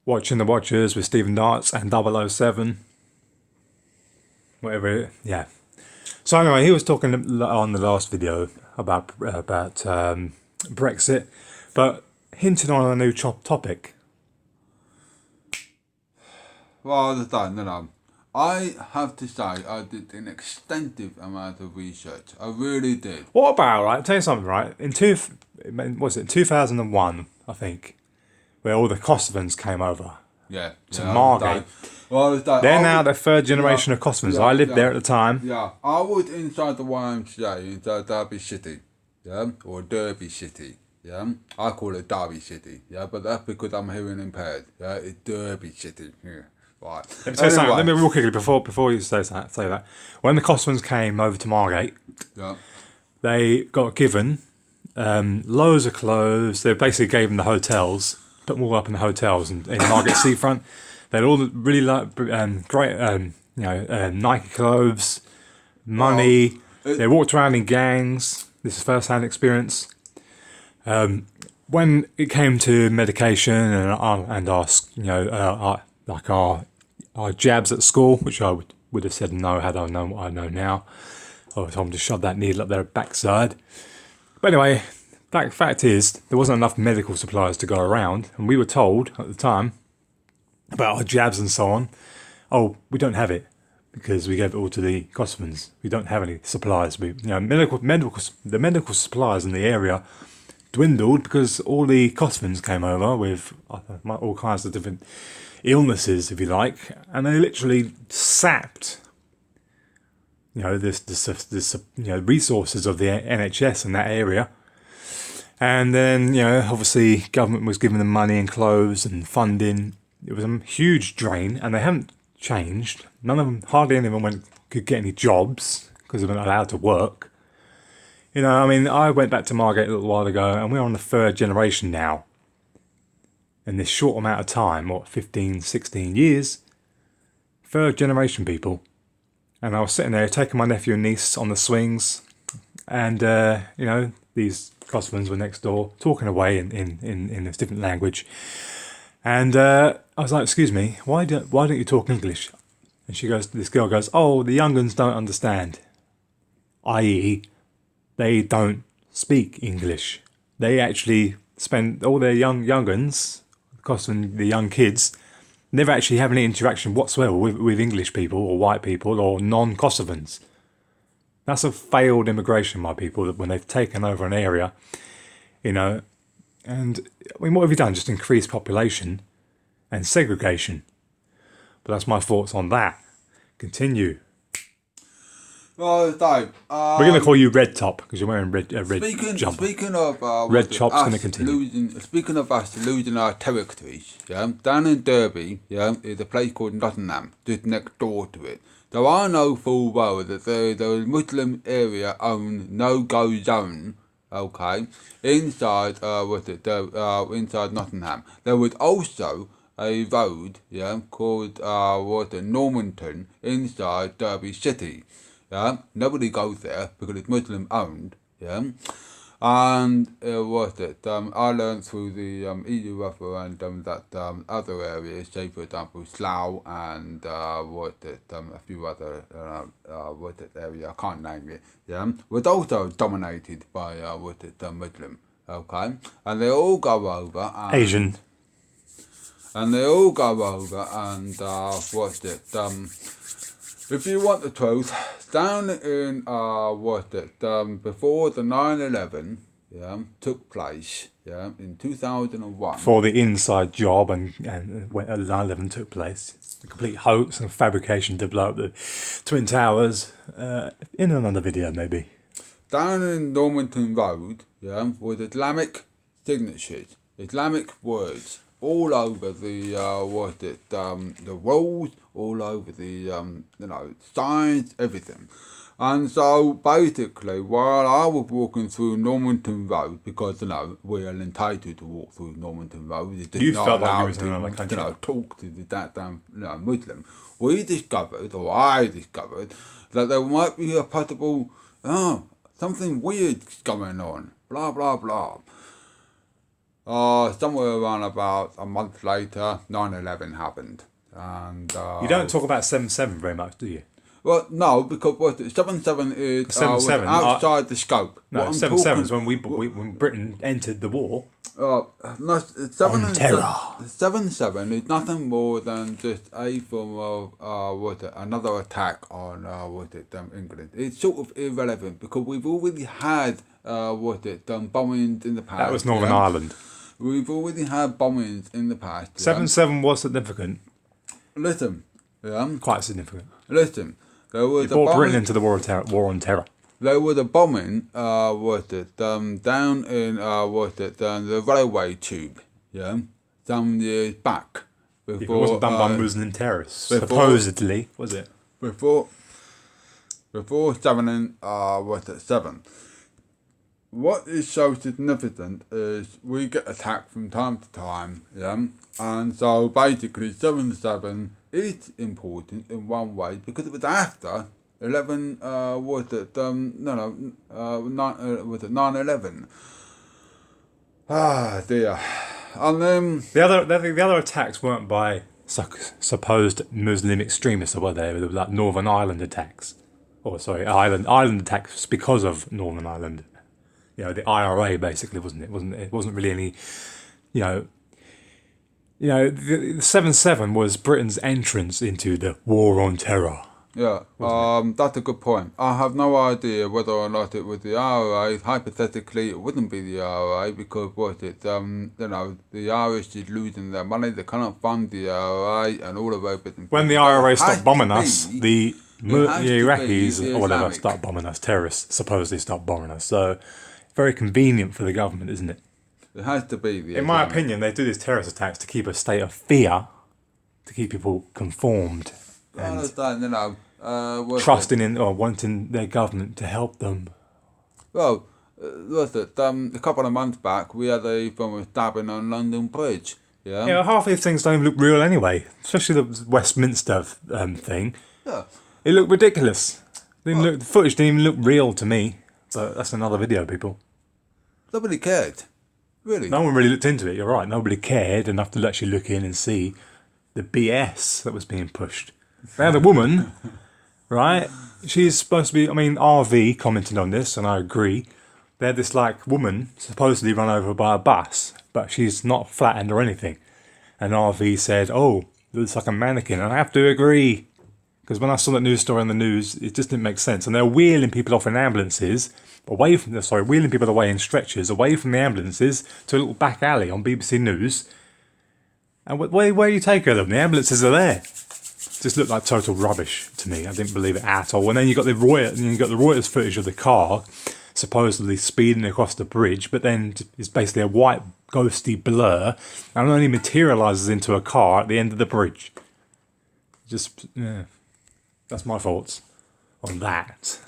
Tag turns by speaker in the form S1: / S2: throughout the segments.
S1: Watching the Watchers with Stephen Darts and 007. Whatever, yeah. So anyway, he was talking on the last video about Brexit, but hinting on a new topic.
S2: Well, no. I have to say I did an extensive amount of research. I really did.
S1: What about, right, I'll tell you something, right, in 2001, I think, where all the Kosovans came over to Margate.
S2: Well,
S1: they're now the third generation of Kosovans. I lived there at the time.
S2: Yeah, I was inside the YMCA, inside Derby City, or Derby City, I call it Derby City, but that's because I'm hearing impaired, it's Derby City, right.
S1: Let me say something. Let me real quickly before you say that. When the Kosovans came over to Margate, they got given loads of clothes. They basically gave them the hotels, put them all up in the hotels in Margate seafront. They had all really great, Nike clothes, money. They walked around in gangs. This is first-hand experience. When it came to medication and our jabs at school, which I would have said no had I known what I know now. I told them to shove that needle up their backside. But anyway, the fact is, there wasn't enough medical supplies to go around, and we were told at the time about our jabs and so on. Oh, we don't have it because we gave it all to the Kosovans. We don't have any supplies. The medical supplies in the area dwindled because all the Kosovans came over with all kinds of different illnesses, if you like, and they literally sapped, this resources of the NHS in that area. And then, obviously, government was giving them money and clothes and funding. It was a huge drain, and they haven't changed. Hardly any of them could get any jobs because they weren't allowed to work. I went back to Margate a little while ago, and we're on the third generation now. In this short amount of time, 15, 16 years, third generation people. And I was sitting there taking my nephew and niece on the swings, and these Kosovans were next door talking away in this different language. And I was like, "Excuse me, why don't you talk English?" And this girl goes, "Oh, the young uns don't understand," i.e., they don't speak English. They actually spend all their young uns, Kosovan, the young kids, never actually have any interaction whatsoever with English people or white people or non-Kosovans. That's a failed immigration, my people, when they've taken over an area, and what have you done? Just increase population and segregation. But that's my thoughts on that. Continue.
S2: Well, Dave,
S1: we're going to call you Red Top because you're wearing red jumper.
S2: Speaking of
S1: Red Top's going to continue.
S2: Speaking of us losing our territories, down in Derby, is a place called Nottingham, just next door to it. So I know full well that the Muslim area own no-go zone. Okay, inside inside Nottingham. There was also a road, called Normanton inside Derby City. Nobody goes there because it's Muslim owned. And I learned through the EU referendum that other areas, say for example Slough and a few other area, I can't name it, was also dominated by Muslim. Okay, and they all go over and,
S1: Asian.
S2: And they all go over and if you want the truth, down in before the 9/11 took place in 2001.
S1: For the inside job and when 9/11 took place, a complete hoax and fabrication to blow up the Twin Towers. In another video, maybe.
S2: Down in Normanton Road, was Islamic signatures, Islamic words all over the walls, all over the signs, everything. And so basically, while I was walking through Normanton Road, because we are entitled to walk through Normanton Road, it's just
S1: you
S2: not
S1: felt like you
S2: allowed
S1: was in another country.
S2: talk to the damn Muslim. I discovered that there might be a possible something weird going on. Blah blah blah. Somewhere around about a month later, 9/11 happened. And
S1: You don't talk about 7/7 very much, do you?
S2: well, no, because what 7/7 is
S1: 7/7,
S2: outside the scope.
S1: No,
S2: What I'm
S1: 7/7 is
S2: talking-
S1: when Britain entered the war.
S2: no, seven
S1: On
S2: and
S1: terror.
S2: 7/7 is nothing more than just a form of another attack on England. It's sort of irrelevant because we've already had bombings in the past.
S1: That was Northern
S2: yeah?
S1: Ireland.
S2: We've already had bombings in the past. Yeah?
S1: 7/7 was significant,
S2: Listen, yeah.
S1: quite significant.
S2: Listen, there was
S1: It
S2: a
S1: brought
S2: bombing.
S1: Britain into the war on terror.
S2: There was a bombing, down in the railway tube, yeah, some years back.
S1: It wasn't done by Muslim terrorists,
S2: before-
S1: supposedly, was it?
S2: Before 7. What is so significant is we get attacked from time to time, yeah, and so basically 7/7 is important in one way because it was after 9/11. Ah dear, and then
S1: The other attacks weren't by supposed Muslim extremists, or were they? They were like Northern Ireland attacks, or sorry, Ireland attacks because of Northern Ireland. You know, the IRA basically, wasn't it? It wasn't really any, you know, the 7/7 was Britain's entrance into the war on terror.
S2: yeah, that's a good point. I have no idea whether or not it was the IRA. Hypothetically, it wouldn't be the IRA because the Irish is losing their money. They cannot fund the IRA and all of those bits and
S1: When the
S2: pieces.
S1: IRA
S2: It has
S1: stopped bombing
S2: to
S1: us,
S2: be-
S1: the
S2: has to be
S1: Iraqis
S2: the
S1: or whatever
S2: Islamic.
S1: stopped bombing us. Terrorists supposedly stopped bombing us. So very convenient for the government, isn't it?
S2: It has to be the
S1: In my
S2: Islamic.
S1: opinion, they do these terrorist attacks to keep a state of fear, to keep people conformed
S2: I
S1: and
S2: understand,
S1: trusting in or wanting their government to help them.
S2: Well, a couple of months back, we had a form of stabbing on London Bridge. Yeah.
S1: Yeah, half of these things don't even look real anyway, especially the Westminster thing.
S2: Yeah.
S1: It looked ridiculous. The footage didn't even look real to me. But that's another video, people.
S2: Nobody cared. Really.
S1: No one really looked into it. You're right. Nobody cared enough to actually look in and see the BS that was being pushed. Now the woman, right? She's supposed to be. I mean, RV commented on this, and I agree. They had this like woman supposedly run over by a bus, but she's not flattened or anything. And RV said, "Oh, it looks like a mannequin," and I have to agree. Because when I saw that news story on the news, it just didn't make sense. And they're wheeling people off in ambulances, wheeling people away in stretchers, away from the ambulances to a little back alley on BBC News. And where do you take her? The ambulances are there. It just looked like total rubbish to me. I didn't believe it at all. And then you got the Reuters footage of the car supposedly speeding across the bridge, but then it's basically a white ghosty blur, and only materialises into a car at the end of the bridge. Yeah. That's my thoughts on that.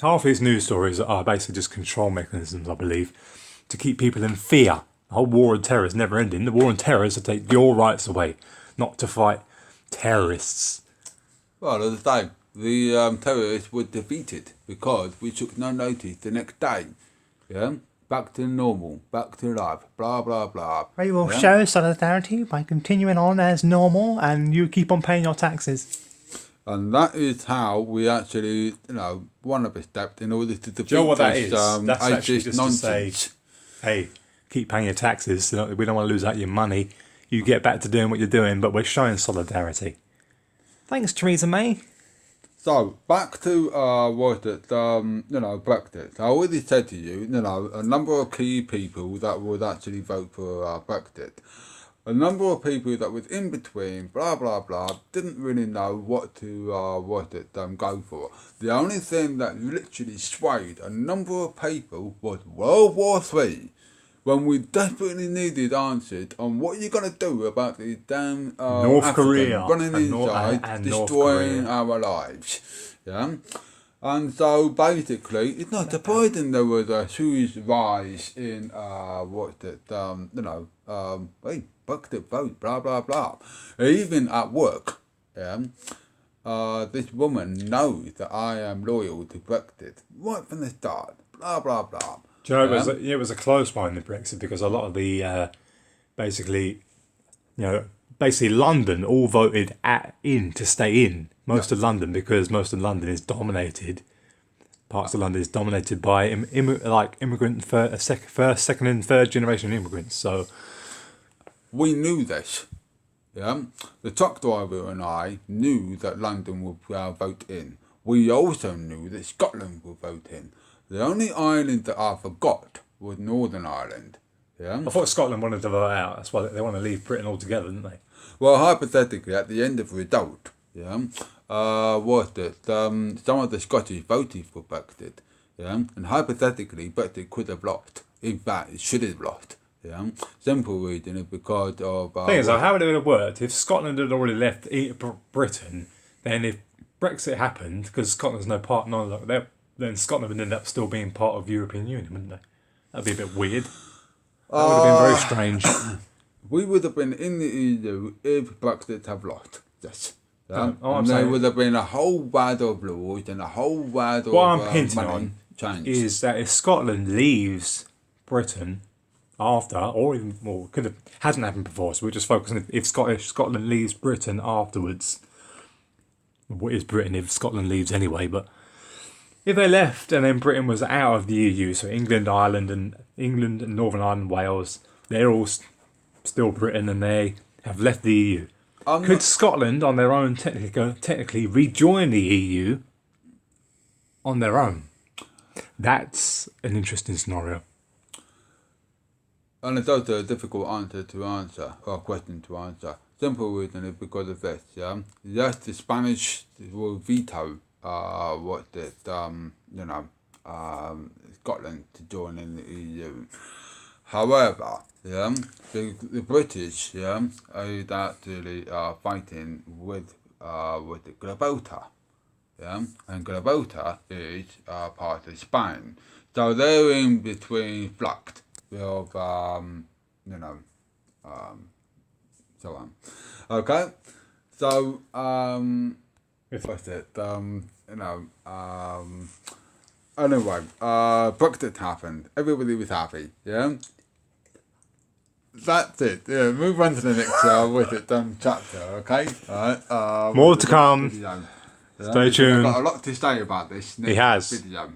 S1: Half these news stories are basically just control mechanisms, I believe, to keep people in fear. The whole war on terror is never ending. The war on terror is to take your rights away, not to fight terrorists.
S2: Well, at the time, the terrorists were defeated because we took no notice the next day. Yeah. Back to normal, back to life, blah, blah, blah.
S1: We will
S2: Yeah?
S1: show solidarity by continuing on as normal, and you keep on paying your taxes.
S2: And that is how we actually, one of a step in order to defeat
S1: Do you know what that
S2: this,
S1: is? That's actually
S2: ageist
S1: just
S2: nonsense.
S1: to say, hey, keep paying your taxes. We don't want to lose out your money. You get back to doing what you're doing, but we're showing solidarity. Thanks, Theresa May.
S2: So, back to Brexit. I already said to you, a number of key people that would actually vote for Brexit. A number of people that was in between, blah, blah, blah, didn't really know what to go for. The only thing that literally swayed a number of people was World War III, when we desperately needed answers on what you're going to do about the damn
S1: North
S2: African
S1: Korea
S2: running
S1: and
S2: inside,
S1: North
S2: destroying
S1: Korea.
S2: our lives. Yeah? And so basically, it's not surprising there was a huge rise in Brexit vote, blah blah blah. Even at work, this woman knows that I am loyal to Brexit right from the start, blah blah blah.
S1: Do you know, it was a close one, the Brexit, because a lot of the, basically London all voted in to stay in. Most of London, because most of London is dominated. Parts of London is dominated by immigrant first, second, and third generation immigrants. So
S2: we knew this. Yeah, the truck driver and I knew that London would vote in. We also knew that Scotland would vote in. The only island that I forgot was Northern Ireland. Yeah,
S1: I thought Scotland wanted to vote out. That's why they want to leave Britain altogether, didn't they?
S2: Well, hypothetically, at the end of the result, some of the Scottish voted for Brexit, and hypothetically, Brexit could have lost. In fact, it should have lost. Simple reason is because of.
S1: The thing is, how would it have worked if Scotland had already left Britain? Then, if Brexit happened, because Scotland's no part, then Scotland would end up still being part of the European Union, wouldn't they? That'd be a bit weird. That would have been very strange.
S2: We would have been in the EU if Brexit have lost. Yes.
S1: And
S2: there would have been a whole wad of laws and a whole wad of
S1: what I'm hinting
S2: money
S1: on
S2: changed.
S1: is that if Scotland leaves Britain after, or even more, hasn't happened before, so we're just focusing if Scotland leaves Britain afterwards. What is Britain if Scotland leaves anyway? But if they left and then Britain was out of the EU, so England, and Northern Ireland, Wales, they're all still Britain and they have left the EU. Could Scotland, on their own, technically rejoin the EU on their own? That's an interesting scenario.
S2: And it's also a difficult question to answer. Simple reason is because of this. Yes, the Spanish will veto Scotland to join in the EU. However, the British are actually fighting with the Gibraltar. And Gibraltar is part of Spain. So they're in between flux of, so on. Okay? So, what's it? Anyway, Brexit happened. Everybody was happy, That's it. Yeah, move on to the next chapter, okay? Alright.
S1: More to come. Stay tuned.
S2: I've got a lot to say about this next video.